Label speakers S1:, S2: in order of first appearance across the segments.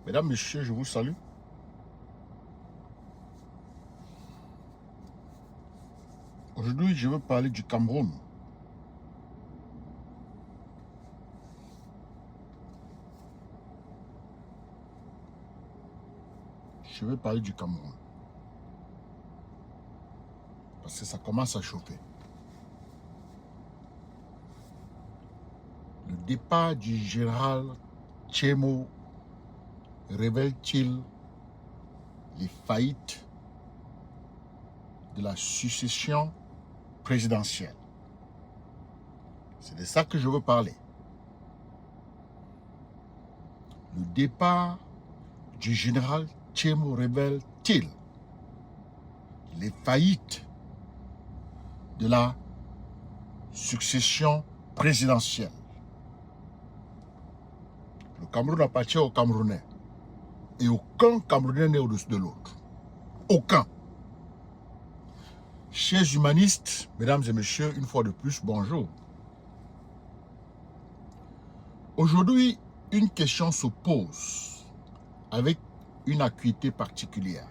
S1: Mesdames, Messieurs, je vous salue. Aujourd'hui, je veux parler du Cameroun. Je veux parler du Cameroun. Parce que ça commence à chauffer. Le départ du général Tchémo révèle-t-il les faillites de la succession présidentielle? C'est de ça que je veux parler. Le départ du général Tchémo révèle-t-il les faillites de la succession présidentielle? Le Cameroun appartient aux Camerounais. Et aucun Camerounais n'est au-dessus de l'autre. Aucun. Chers humanistes, mesdames et messieurs, une fois de plus, bonjour. Aujourd'hui, une question se pose avec une acuité particulière.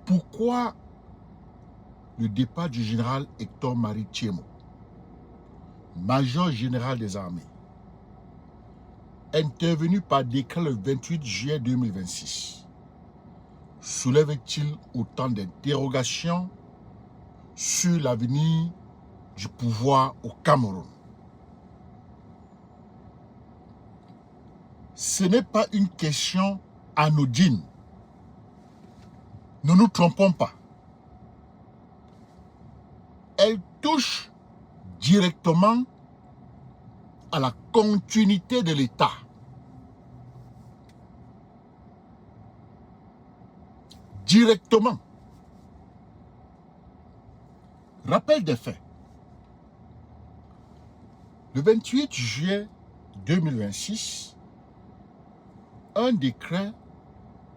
S1: Pourquoi le départ du général Hector-Marie Tchémo, major général des armées, intervenu par décret le 28 juillet 2026, soulève-t-il autant d'interrogations sur l'avenir du pouvoir au Cameroun? Ce n'est pas une question anodine. Ne nous trompons pas. Elle touche directement à la continuité de l'État. Directement. Rappel des faits. Le 28 juillet 2026, un décret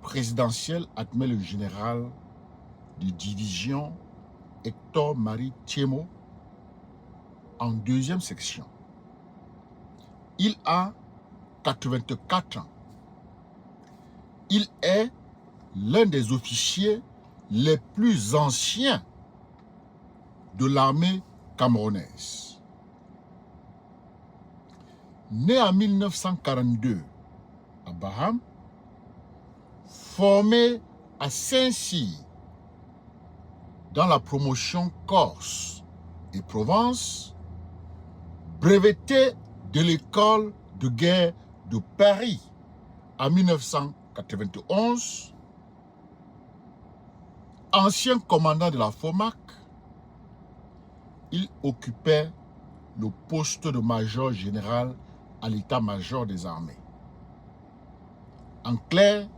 S1: présidentiel admet le général de division Hector-Marie Tchémo en deuxième section. Il a 84 ans. Il est l'un des officiers les plus anciens de l'armée camerounaise. Né en 1942 à Baham, formé à Saint-Cyr dans la promotion Corse et Provence, breveté de l'école de guerre de Paris en 1991, ancien commandant de la FOMAC, il occupait le poste de major général à l'état-major des armées. En clair,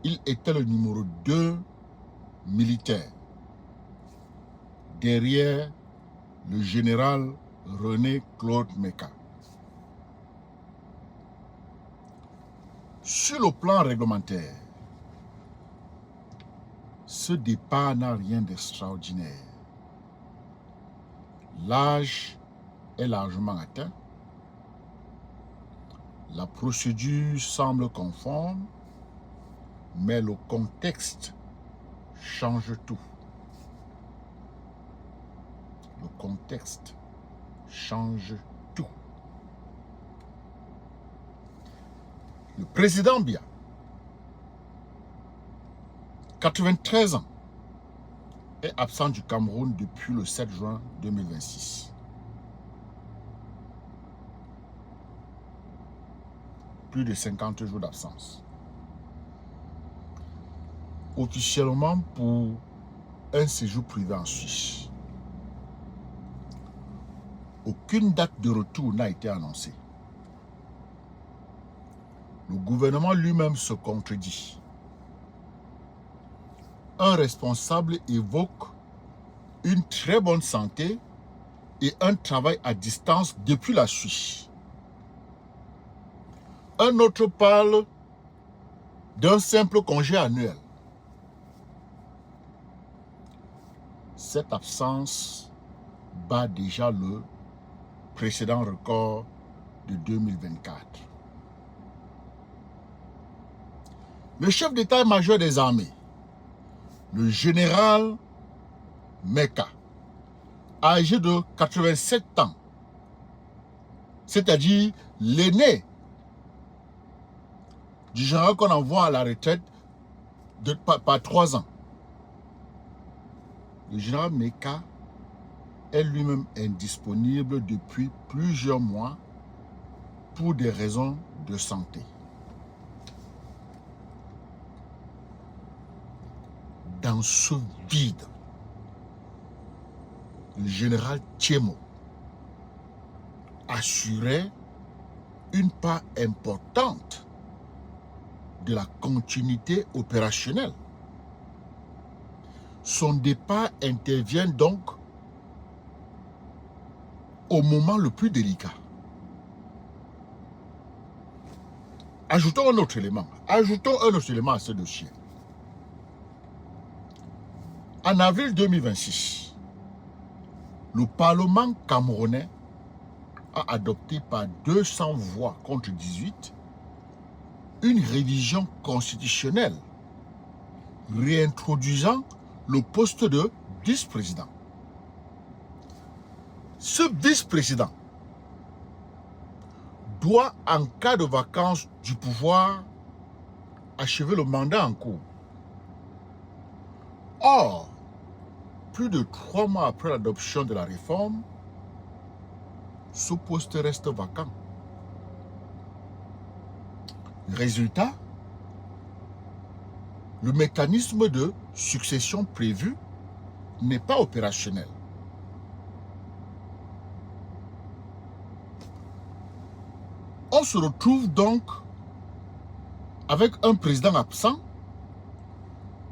S1: il était le numéro 2 militaire, derrière le général René Claude Meka. Sur le plan réglementaire, ce départ n'a rien d'extraordinaire. L'âge est largement atteint. La procédure semble conforme, mais le contexte change tout. Le contexte change tout. Le président Biya, 93 ans, est absent du Cameroun depuis le 7 juin 2026. Plus de 50 jours d'absence. Officiellement pour un séjour privé en Suisse. Aucune date de retour n'a été annoncée. Le gouvernement lui-même se contredit. Un responsable évoque une très bonne santé et un travail à distance depuis la Suisse. Un autre parle d'un simple congé annuel. Cette absence bat déjà le précédent record de 2024. Le chef d'état-major des armées, le général Meka, âgé de 87 ans, c'est-à-dire l'aîné du général qu'on envoie à la retraite par 3 ans. Le général Meka est lui-même indisponible depuis plusieurs mois pour des raisons de santé. Dans ce vide, le général Tchémo assurait une part importante de la continuité opérationnelle. Son départ intervient donc au moment le plus délicat. Ajoutons un autre élément à ce dossier. En avril 2026, le Parlement camerounais a adopté par 200 voix contre 18 une révision constitutionnelle réintroduisant le poste de vice-président. Ce vice-président doit, en cas de vacance du pouvoir, achever le mandat en cours. Or, plus de 3 mois après l'adoption de la réforme, ce poste reste vacant. Résultat, le mécanisme de succession prévu n'est pas opérationnel. On se retrouve donc avec un président absent,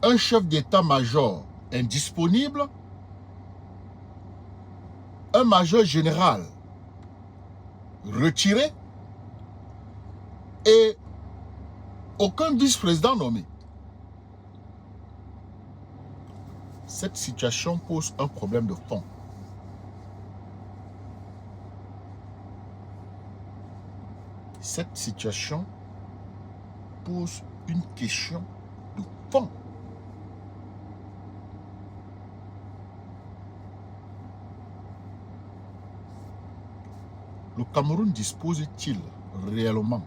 S1: un chef d'état-major indisponible, un major général retiré et aucun vice-président nommé. Cette situation pose un problème de fond. Cette situation pose une question de fond. Le Cameroun dispose-t-il réellement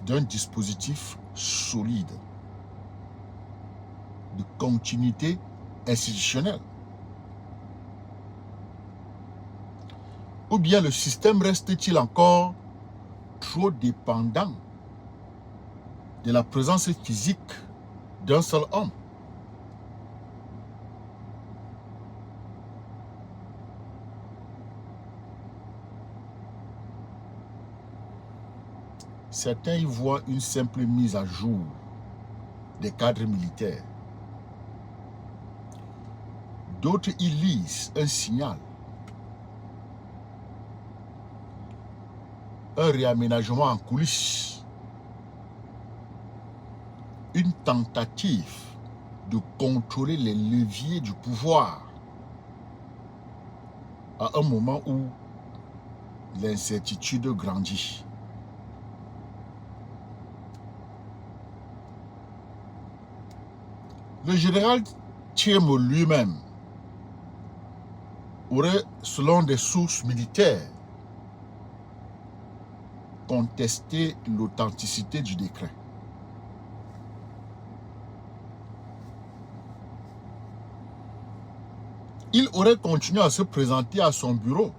S1: d'un dispositif solide de continuité institutionnelle? Ou bien le système reste-t-il encore trop dépendant de la présence physique d'un seul homme? Certains y voient une simple mise à jour des cadres militaires. D'autres y lisent un signal, un réaménagement en coulisses, une tentative de contrôler les leviers du pouvoir à un moment où l'incertitude grandit. Le général Tchémo lui-même aurait, selon des sources militaires, contesté l'authenticité du décret. Il aurait continué à se présenter à son bureau.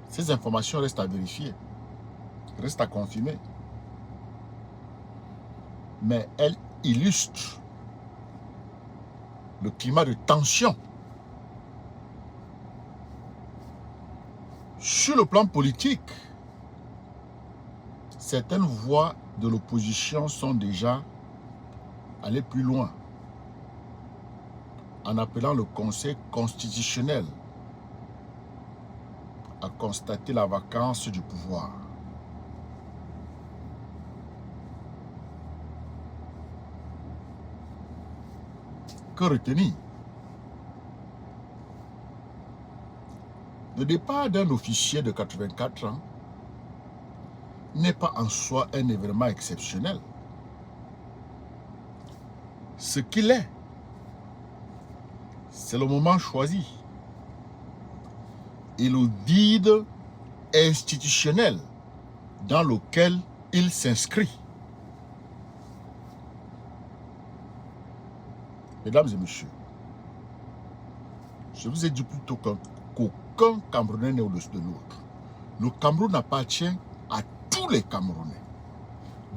S1: Ces informations restent à vérifier, restent à confirmer. Mais elles illustrent le climat de tension. Sur le plan politique, certaines voix de l'opposition sont déjà allées plus loin en appelant le Conseil constitutionnel à constater la vacance du pouvoir. Que retenir? Le départ d'un officier de 84 ans n'est pas en soi un événement exceptionnel. Ce qu'il est, c'est le moment choisi et le vide institutionnel dans lequel il s'inscrit. Mesdames et messieurs, je vous ai dit plutôt qu'aucun Camerounais n'est au-dessus de l'autre. Le Cameroun appartient à tous les Camerounais.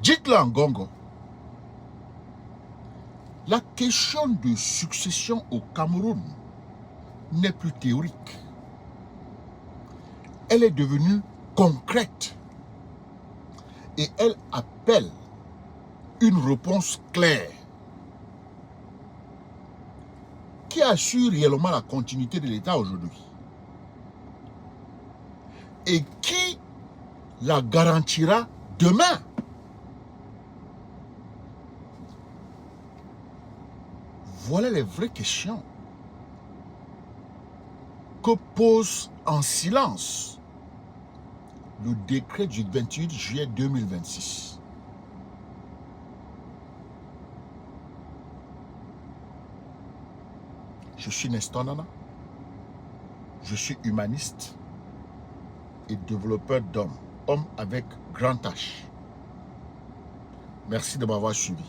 S1: Dites-le en Gongo. La question de succession au Cameroun n'est plus théorique. Elle est devenue concrète et elle appelle une réponse claire. Qui assure réellement la continuité de l'État aujourd'hui? Et qui la garantira demain? Voilà les vraies questions que pose en silence le décret du 28 juillet 2026. Je suis Nestor Nana, je suis humaniste et développeur d'hommes, homme avec grand H. Merci de m'avoir suivi.